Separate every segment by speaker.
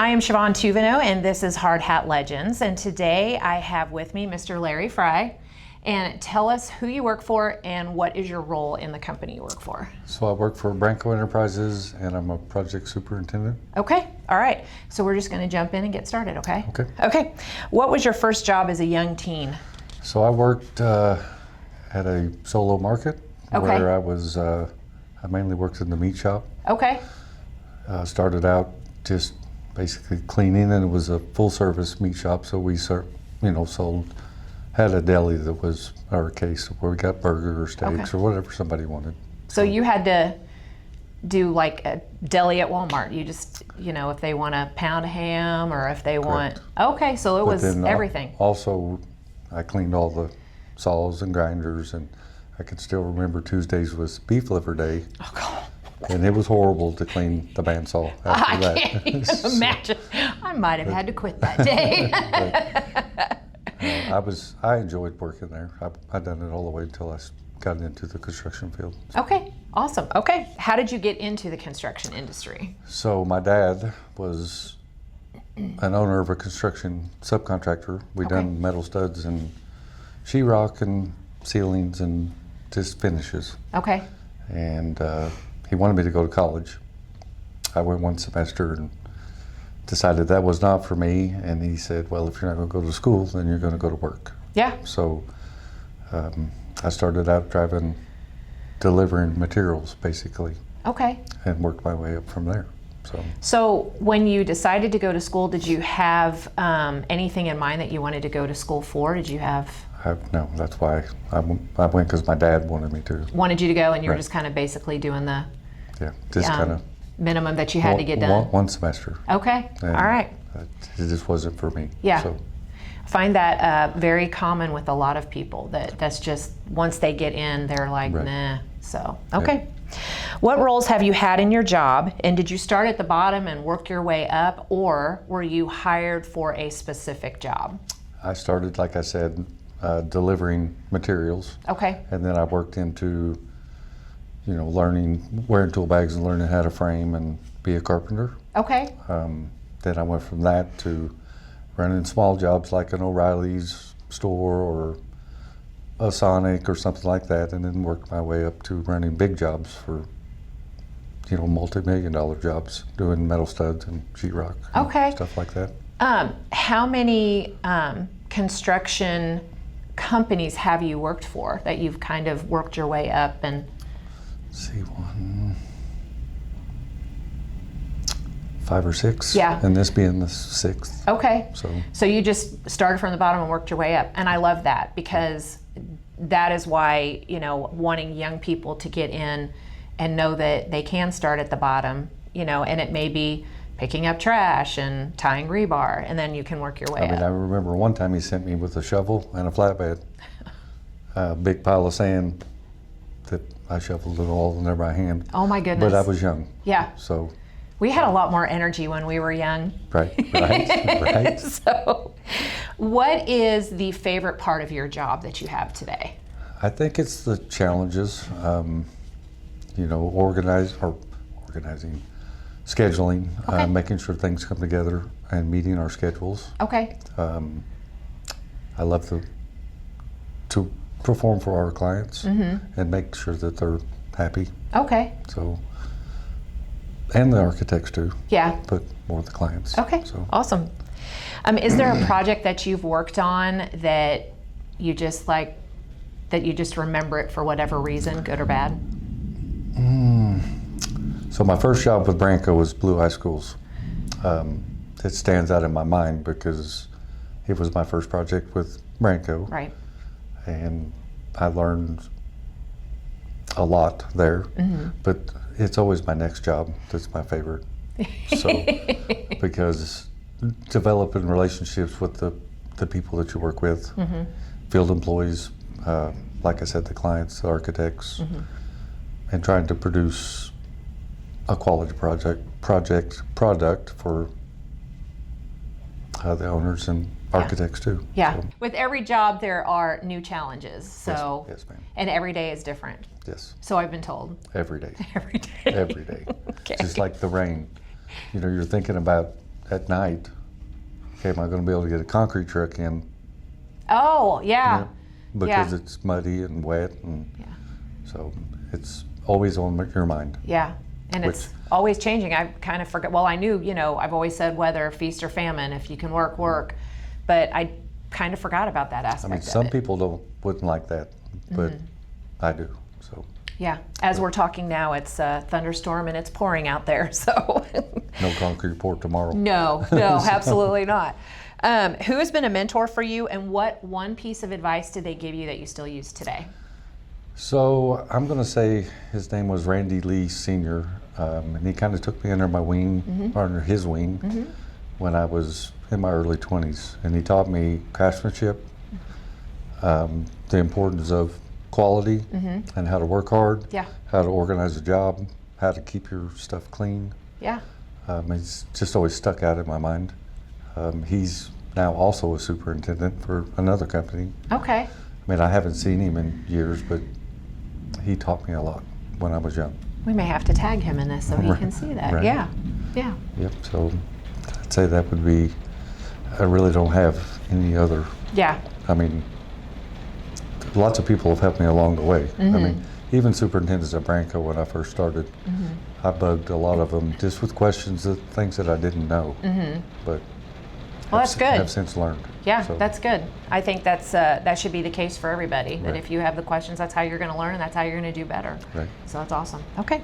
Speaker 1: I am Siobhan Tuvino, and this is Hard Hat Legends. And today I have with me Mr. Larry Fry. And tell us who you work for and what is your role in the company you work for.
Speaker 2: So I work for Branco Enterprises, and I'm a project superintendent.
Speaker 1: Okay, all right. So we're just going to jump in and get started, okay?
Speaker 2: Okay.
Speaker 1: Okay. What was your first job as a young teen?
Speaker 2: So I worked at a solo market where I mainly worked in the meat shop.
Speaker 1: Okay.
Speaker 2: Started out just basically cleaning, and it was a full-service meat shop. So we had a deli that was our case where we got burger or steaks or whatever somebody wanted.
Speaker 1: So you had to do like a deli at Walmart. You just, if they want a pound of ham or if they want. Okay, so it was everything.
Speaker 2: Also, I cleaned all the saws and grinders, and I can still remember Tuesdays was beef liver day. Oh, God. And it was horrible to clean the bandsaw after that.
Speaker 1: I can't even imagine. I might have had to quit that day.
Speaker 2: I enjoyed working there. I've done it all the way until I got into the construction field.
Speaker 1: Okay, awesome. Okay, how did you get into the construction industry?
Speaker 2: So my dad was an owner of a construction subcontractor. We done metal studs and sheetrock and ceilings and just finishes.
Speaker 1: Okay.
Speaker 2: And he wanted me to go to college. I went one semester and decided that was not for me, and he said, well, if you're not going to go to school, then you're going to go to work.
Speaker 1: Yeah.
Speaker 2: So I started out delivering materials, basically.
Speaker 1: Okay.
Speaker 2: And worked my way up from there.
Speaker 1: So when you decided to go to school, did you have anything in mind that you wanted to go to school for? Did you have?
Speaker 2: No, that's why I went, because my dad wanted me to.
Speaker 1: Wanted you to go, and you were just kind of basically doing the
Speaker 2: just kind of
Speaker 1: minimum that you had to get done.
Speaker 2: One semester.
Speaker 1: Okay,
Speaker 2: and
Speaker 1: all right.
Speaker 2: It just wasn't for me.
Speaker 1: Yeah.
Speaker 2: So.
Speaker 1: I find that very common with a lot of people, that's just, once they get in, they're like, nah. So, okay. Yeah. What roles have you had in your job, and did you start at the bottom and work your way up, or were you hired for a specific job?
Speaker 2: I started, like I said, delivering materials.
Speaker 1: Okay.
Speaker 2: And then I worked into, learning, wearing tool bags and learning how to frame and be a carpenter.
Speaker 1: Okay.
Speaker 2: Then I went from that to running small jobs like an O'Reilly's store or a Sonic or something like that, and then worked my way up to running big jobs for, multi-million-dollar jobs, doing metal studs and sheetrock and stuff like that.
Speaker 1: How many construction companies have you worked for that you've kind of worked your way up? And
Speaker 2: let's see, 5 or 6.
Speaker 1: Yeah.
Speaker 2: And this being the 6th.
Speaker 1: Okay. So you just started from the bottom and worked your way up. And I love that, because that is why, wanting young people to get in and know that they can start at the bottom, and it may be picking up trash and tying rebar, and then you can work your way up.
Speaker 2: I remember one time he sent me with a shovel and a flatbed, a big pile of sand that I shoveled it all in there by hand.
Speaker 1: Oh my goodness.
Speaker 2: But I was young.
Speaker 1: Yeah.
Speaker 2: So
Speaker 1: we had a lot more energy when we were young.
Speaker 2: Right.
Speaker 1: So what is the favorite part of your job that you have today?
Speaker 2: I think it's the challenges, organizing, scheduling, making sure things come together and meeting our schedules.
Speaker 1: Okay.
Speaker 2: I love to perform for our clients and make sure that they're happy.
Speaker 1: Okay.
Speaker 2: So, and the architects too.
Speaker 1: Yeah.
Speaker 2: But more the clients.
Speaker 1: Okay.
Speaker 2: So.
Speaker 1: Awesome. Is there a project that you've worked on that you just like, that you just remember it for whatever reason, good or bad?
Speaker 2: So my first job with Branco was Blue High Schools. It stands out in my mind because it was my first project with Branco.
Speaker 1: Right.
Speaker 2: And I learned a lot there, but it's always my next job that's my favorite. So, because developing relationships with the people that you work with, field employees, like I said, the clients, the architects, and trying to produce a quality product for the owners and architects too.
Speaker 1: Yeah.
Speaker 2: So.
Speaker 1: With every job, there are new challenges. So,
Speaker 2: yes, ma'am.
Speaker 1: And every day is different.
Speaker 2: Yes.
Speaker 1: So I've been told.
Speaker 2: Every day.
Speaker 1: Every day.
Speaker 2: Every day.
Speaker 1: Okay.
Speaker 2: Just like the rain. You're thinking about at night, okay, am I going to be able to get a concrete truck in?
Speaker 1: Oh, yeah.
Speaker 2: You know, because it's muddy and wet, and so it's always on your mind.
Speaker 1: Yeah, and it's always changing. I kind of forgot. Well, I knew, I've always said whether feast or famine, if you can work, work. But I kind of forgot about that aspect.
Speaker 2: I mean, some people wouldn't like that, but I do. So.
Speaker 1: Yeah, as we're talking now, it's a thunderstorm and it's pouring out there. So.
Speaker 2: No concrete pour tomorrow.
Speaker 1: No, absolutely not. Who has been a mentor for you, and what one piece of advice did they give you that you still use today?
Speaker 2: So I'm going to say his name was Randy Lee Sr., and he kind of took me under my wing, or under his wing, when I was in my early 20s. And he taught me craftsmanship, the importance of quality, and how to work hard, how to organize a job, how to keep your stuff clean.
Speaker 1: Yeah.
Speaker 2: It's just always stuck out in my mind. He's now also a superintendent for another company.
Speaker 1: Okay.
Speaker 2: I mean, I haven't seen him in years, but he taught me a lot when I was young.
Speaker 1: We may have to tag him in this so he can see that.
Speaker 2: Right.
Speaker 1: Yeah.
Speaker 2: Yep, so I'd say that would be, I really don't have any other.
Speaker 1: Yeah.
Speaker 2: I mean, lots of people have helped me along the way. I mean, even superintendents at Branco when I first started, I bugged a lot of them just with questions of things that I didn't know. But
Speaker 1: well, that's good.
Speaker 2: I've since learned.
Speaker 1: Yeah,
Speaker 2: so.
Speaker 1: That's good. I think that should be the case for everybody. That
Speaker 2: Right.
Speaker 1: if you have the questions, that's how you're going to learn, and that's how you're going to do better.
Speaker 2: Right.
Speaker 1: So that's awesome. Okay.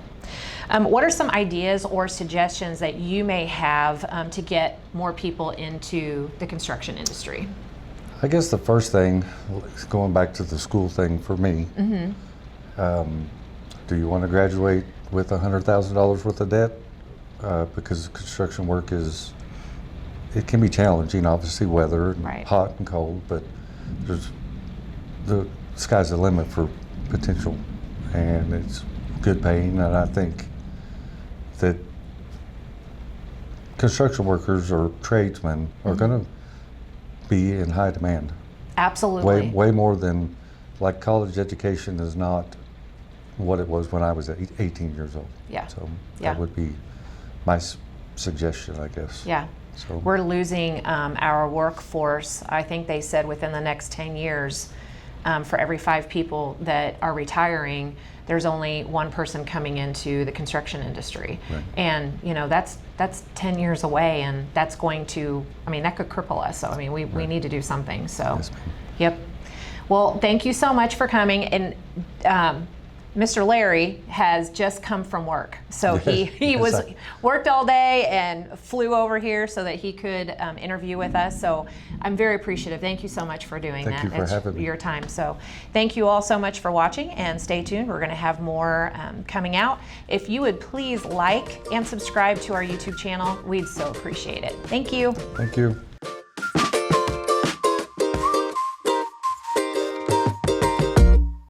Speaker 1: What are some ideas or suggestions that you may have to get more people into the construction industry?
Speaker 2: I guess the first thing, going back to the school thing for me, do you want to graduate with $100,000 worth of debt? Because construction work it can be challenging, obviously, weather, and
Speaker 1: Right.
Speaker 2: hot and cold, but the sky's the limit for potential, and it's good paying, and I think that construction workers or tradesmen are going to be in high demand.
Speaker 1: Absolutely.
Speaker 2: Way more than, like, college education is not what it was when I was 18 years old.
Speaker 1: Yeah.
Speaker 2: So
Speaker 1: Yeah.
Speaker 2: that would be my suggestion, I guess.
Speaker 1: Yeah.
Speaker 2: So
Speaker 1: We're losing our workforce. I think they said within the next 10 years, for every 5 people that are retiring, there's only 1 person coming into the construction industry.
Speaker 2: Right.
Speaker 1: And that's 10 years away, and that's going to, that could cripple us. So we need to do something. So
Speaker 2: Yes, ma'am.
Speaker 1: Yep. Well, thank you so much for coming. And Mr. Larry has just come from work, so he
Speaker 2: Yes,
Speaker 1: worked all day and flew over here so that he could interview with us. So I'm very appreciative. Thank you so much for doing that.
Speaker 2: Thank you for having me.
Speaker 1: Your time. So thank you all so much for watching, and stay tuned. We're going to have more coming out. If you would please like and subscribe to our YouTube channel, we'd so appreciate it. Thank you.
Speaker 2: Thank you.